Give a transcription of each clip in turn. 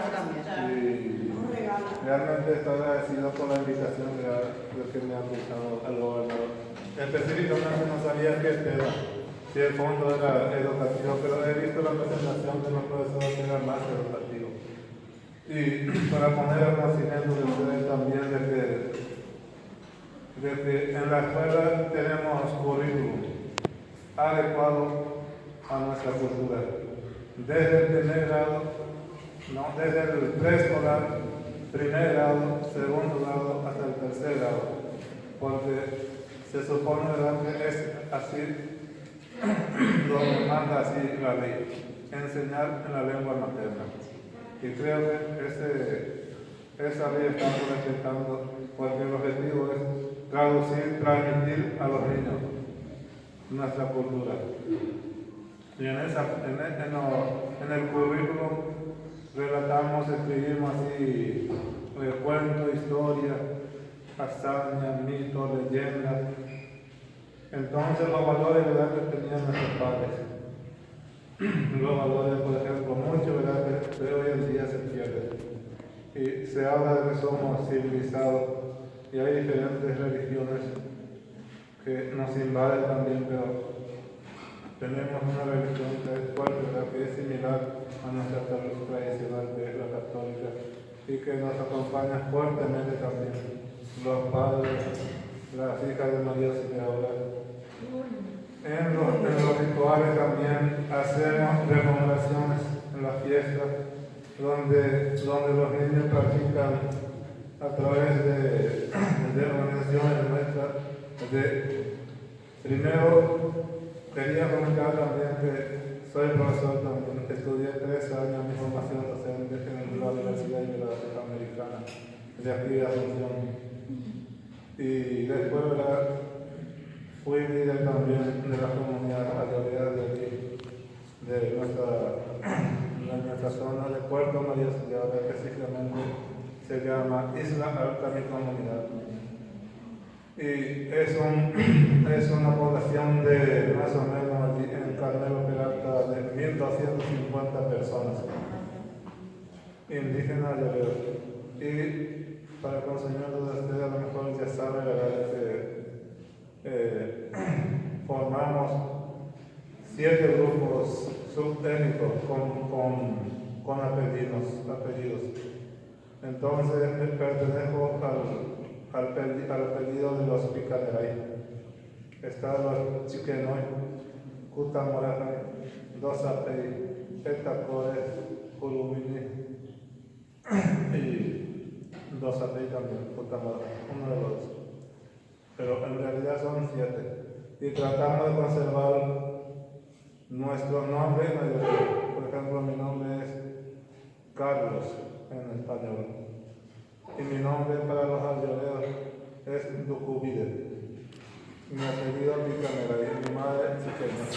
regalamos también. Y realmente estoy agradecido por la invitación que me ha brindado el gobernador. Específicamente no sabía que si el fondo era educativo, pero he visto la presentación de los profesores que era más educativo. Y para poner el conocimiento de ustedes también de que en la escuela tenemos currículum adecuado a nuestra cultura. Desde el primer grado, desde el preescolar, primer grado, segundo grado, hasta el tercer grado. Porque se supone, ¿verdad?, que es así, lo que manda así la ley, enseñar en la lengua materna. Y creo que esa ley está respetando, porque el objetivo es traducir, transmitir a los niños nuestra cultura. Y en el currículum relatamos, escribimos así cuentos, historias, hazañas, mitos, leyendas. Entonces los valores, ¿verdad?, que tenían nuestros padres. Los valores, por ejemplo, mucho, ¿verdad?, que hoy en día se pierden. Y se habla de que somos civilizados y hay diferentes religiones que nos invaden también, pero tenemos una religión que es fuerte, ¿verdad?, que es similar a nuestra tradicional, que es la católica, y que nos acompaña fuertemente también. Los padres, las hijas de María Auxiliadora. En los rituales también hacemos rememoraciones en las fiestas, donde los niños practican a través de organizaciones nuestras. Primero, quería comentar también que soy profesor también, estudié 3 años mi formación docente en la Universidad Iberoamericana de aquí de Asunción. Y después, ¿verdad?, fui líder también de la comunidad ayodera de aquí, de nuestra zona de Puerto María Auxiliadora, específicamente se llama Isla Alta, mi comunidad. Y es una población de más o menos allí en Carmelo Peralta de 1.250 personas indígenas ayoreros. Y para el conocimiento de ustedes, a lo mejor ya saben, ¿verdad?, que formamos 7 grupos subétnicos con apellidos. Entonces pertenezco al apellido de los Picaneray. Están los Chiquenoy, Cutamoraray, Dosapey, Etacore, Curubini y Dosapey también, Cutamoraray, uno de los. Pero en realidad son 7. Y tratamos de conservar nuestro nombre en ayorero. Por ejemplo, mi nombre es Carlos en español. Y mi nombre para los ayoreros es Ducubide. Mi apellido es Picanera y mi madre es Chiqueña.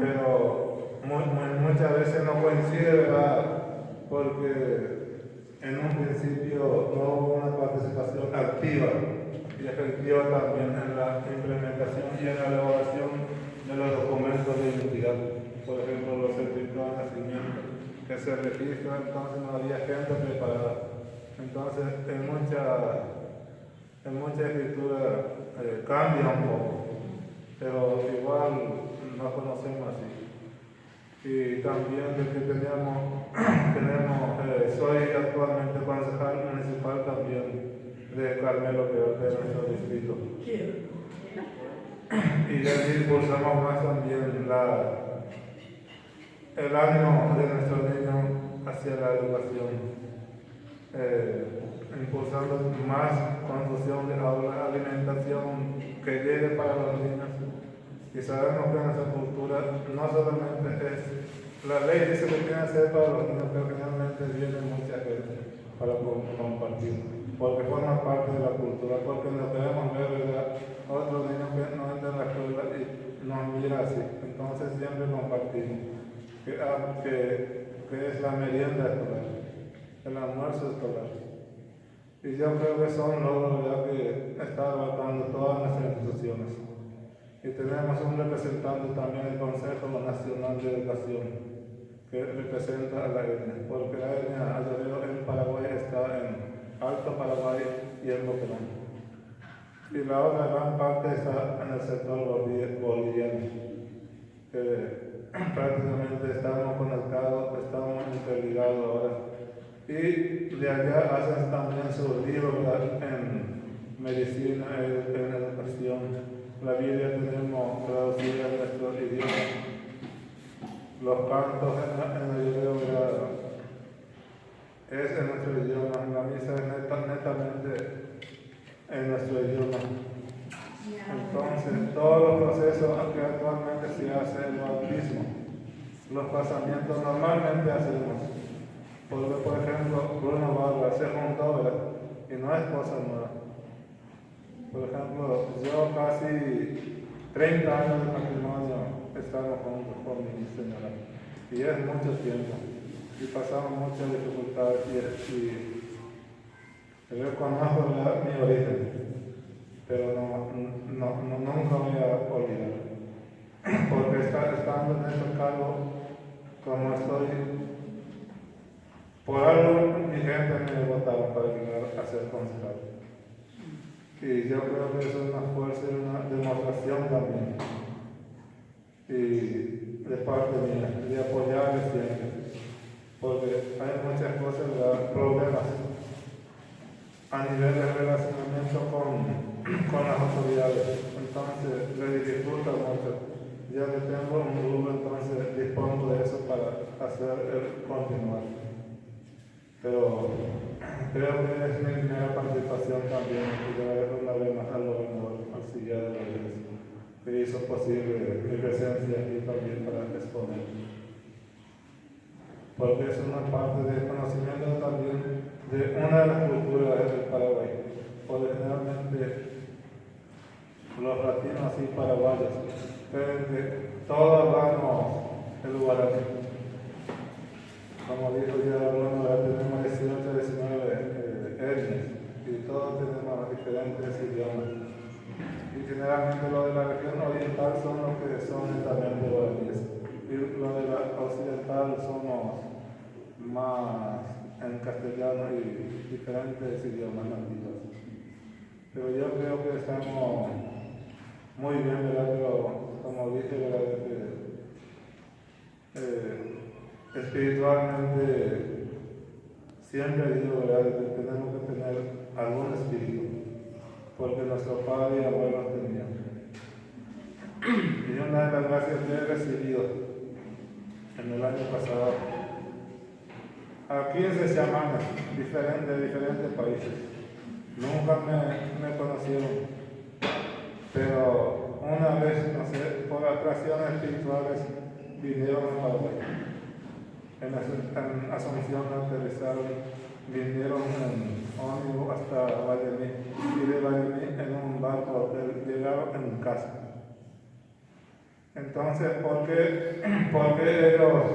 Pero muchas veces no coincide, ¿verdad?, porque en un principio no hubo una participación activa y efectiva también en la implementación y en la elaboración de los documentos de identidad. Por ejemplo, los certificados de nacimiento que se registran, entonces no había gente preparada. Entonces, en mucha escritura cambia un poco, pero igual no conocemos así. Y también de que soy actualmente concejal municipal también de Carmelo, que es de nuestro distrito. Y de allí impulsamos más también el ánimo de nuestros niños hacia la educación, impulsando más construcción de aulas, alimentación que llegue para los niños. Y sabemos que nuestra cultura no solamente es, la ley dice que tiene que ser para los niños, pero finalmente viene mucha gente para compartir, porque forma parte de la cultura, porque nos debemos ver, ¿verdad?, otros niños que no entran a la escuela y nos miran así. Entonces siempre compartimos, que es la merienda escolar, el almuerzo escolar. Y yo creo que son logros, ¿verdad?, que está abarcando todas nuestras instituciones. Y tenemos un representante también del Consejo Nacional de Educación, que que representa a la etnia, porque la etnia ayllero en Paraguay está en Alto Paraguay y en Boquerón. Y la otra gran parte está en el sector boliviano, que prácticamente estamos conectados, estamos interligados ahora. Y de allá hacen también sus libros en medicina, en educación. La Biblia tenemos traducida en nuestro idioma. Los cantos en el idioma es en nuestro idioma, la misa es netamente en nuestro idioma. Entonces, todos los procesos que actualmente se hace el bautismo, los casamientos normalmente hacemos. Porque, por ejemplo, Bruno Barba se juntó, ¿verdad? Y no es cosa nueva. Por ejemplo, yo casi 30 años de matrimonio estamos juntos con mi señora. Y es mucho tiempo. Y pasamos muchas dificultades y yo conozco mi origen, pero nunca voy a olvidar. Porque estando en este cargo, como estoy, por algo mi gente me votaron para llegar a ser concejal. Y yo creo que eso es una fuerza y una demostración también. Y de parte mía, de apoyarles siempre. Porque hay muchas cosas, problemas a nivel de relacionamiento con las autoridades. Entonces, le dificulta mucho. Ya que tengo un grupo, entonces dispongo de eso para hacer el continuar. Pero creo que es mi primera participación también, y una vez más al gobernador, al silla de la iglesia, que hizo posible mi presencia aquí también para exponer. Porque es una parte del conocimiento también de una de las culturas del Paraguay. Porque generalmente los latinos y paraguayos creen que todos hablamos el guaraní. Como dijo ya Bruno, tenemos 18, 19 etnias y todos tenemos diferentes idiomas. Y generalmente los de la región oriental son los que son netamente guaraníes. Y los de la occidental somos más en castellano y diferentes idiomas nativos. Pero yo creo que estamos muy bien, ¿verdad? Pero como dije, ¿verdad? Espiritualmente siempre digo, ¿verdad? Que tenemos que tener algún espíritu, porque nuestro padre y abuelos tenían. Y una de las gracias que he recibido en el año pasado a 15 chamanes de diferentes países. Nunca me conocieron, pero una vez, no sé, por atracciones espirituales vinieron a Paraguay. En Asunción aterrizaron, vinieron en ómnibus hasta Vallemí y de Vallemí en un barco hotel llegaron en casa. Entonces, ¿por qué ellos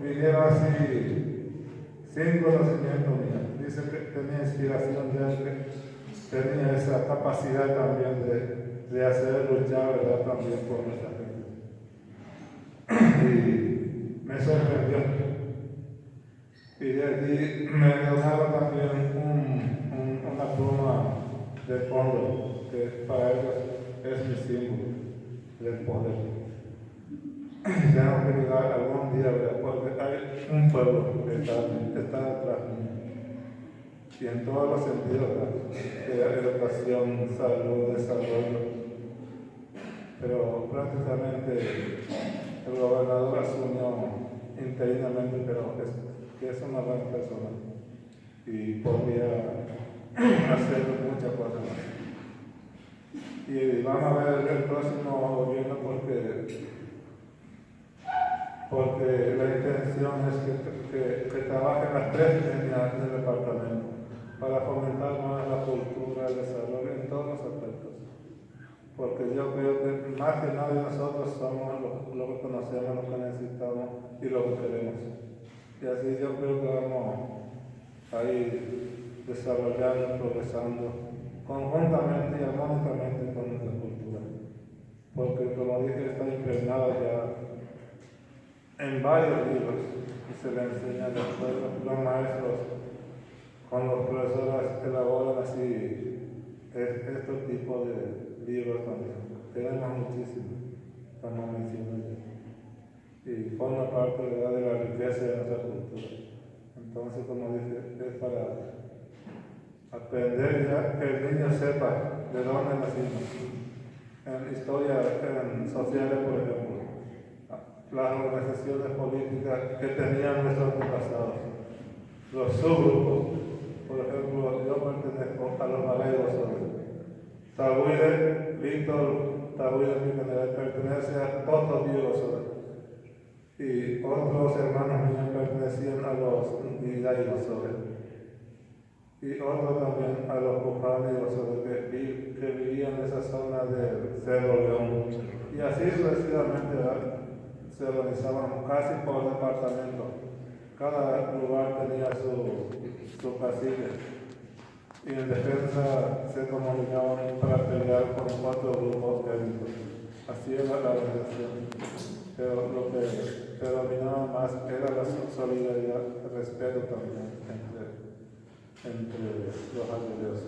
vinieron así sin conocimiento mío? Dice que tenía inspiración de él, tenía esa capacidad también de hacer luchar, ¿verdad? También por nuestra gente. Y me sorprendió. Y de allí me donaron también una pluma de fondo, que para ellos es mi símbolo del poder. Tengo que llegar algún día, ¿verdad? Porque hay un pueblo que está detrás de mí. Y en todos los sentidos, ¿verdad? De educación, salud, desarrollo. Pero prácticamente el gobernador asumió interinamente, pero que es una buena persona y podría hacer muchas cosas más. Y van a ver el próximo gobierno porque la intención es que trabajen las tres líneas del departamento para fomentar más la cultura, el desarrollo en todos los aspectos. Porque yo creo que más que nadie nosotros somos lo que conocemos, lo que necesitamos y lo que queremos. Y así yo creo que vamos a ir desarrollando, progresando conjuntamente y armónicamente con nuestra cultura. Porque como dije, está impregnada ya en varios libros y se le enseña después los maestros con los profesores elaboran así este tipo de libros también. Tenemos muchísimos, como mencioné yo, y forma parte de la riqueza de nuestra cultura. Entonces, como dice, es para aprender ya que el niño sepa de dónde nacimos. En historia sociales, por ejemplo, las organizaciones políticas que tenían nuestros antepasados, los subgrupos. Por ejemplo, yo pertenezco a los valegos. Tahuide, Víctor Tahuide, mi general, pertenece a Poto Diego, y otros hermanos míos pertenecían a los Hidalgos, y otros también a los Pujanos, que vivían en esa zona de Cerro León. Y así sucesivamente se organizaban casi por departamento. Cada lugar tenía su casilla. Y en defensa se comunicaban para pelear con otros grupos étnicos. Así era la organización. Pero lo que predominaba más era la solidaridad, el respeto también entre los aldeos.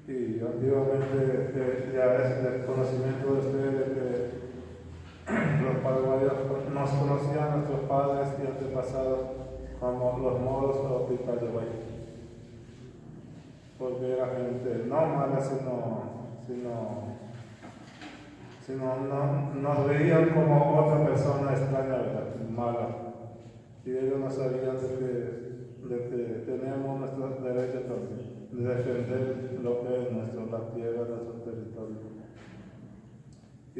Y antiguamente ya es del conocimiento de ustedes que los paraguayos nos conocían nuestros padres y antepasados como los moros o pitayabay, porque era gente no mala, sino nos veían como otra persona extraña, ¿verdad? Mala. Y ellos no sabían de que tenemos nuestros derechos también, de defender lo que es la tierra, nuestro territorio. Y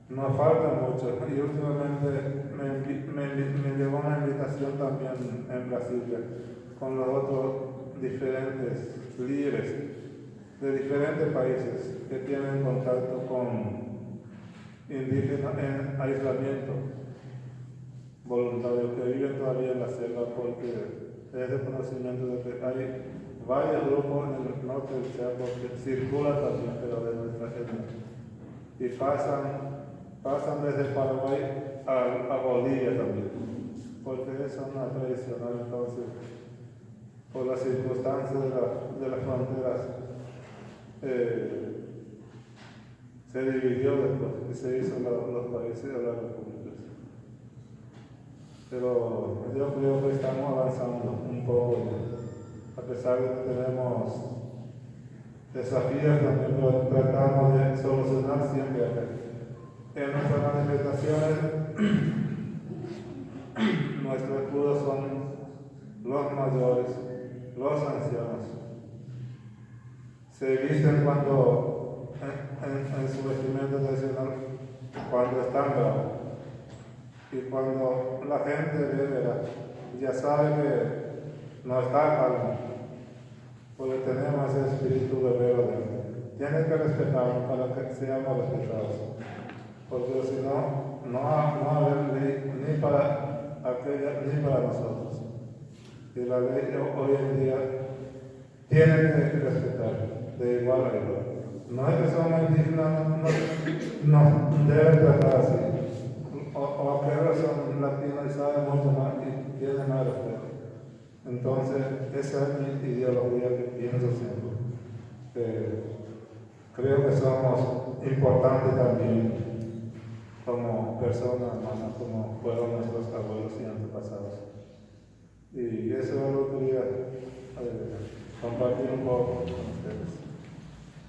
nos falta mucho. Y últimamente me llegó una invitación también en Brasilia con los otros diferentes líderes de diferentes países que tienen contacto con indígenas en aislamiento voluntario, que viven todavía en la selva, porque es de conocimiento de que hay varios grupos en el norte del Chaco que circulan también, pero de nuestra etnia, y pasan desde Paraguay a Bolivia también, porque es una tradicional. Entonces, por las circunstancias de las fronteras, se dividió después y se hizo los países de las repúblicas. Pero yo creo que estamos avanzando un poco, a pesar de que tenemos desafíos también, pero tratamos de solucionar siempre acá. En nuestras manifestaciones, nuestros escudos son los mayores, los ancianos. Se visten cuando, en su vestimenta tradicional, cuando están bravos. Y cuando la gente ve, ya sabe que no está calmo, porque tenemos ese espíritu guerrero dentro. Tienen que respetarnos para que seamos respetados, porque si no, no va a haber ley ni para aquella ni para nosotros. Y la ley hoy en día tiene que respetar de igual a igual. No es que somos indígenas, no deben tratar así. O aquellos son latinos y saben mucho más y tienen más respeto. Entonces, esa es mi ideología que pienso siempre. Creo que somos importantes también como personas humanas, como fueron nuestros abuelos y antepasados. Y eso es lo que quería compartir un poco con ustedes.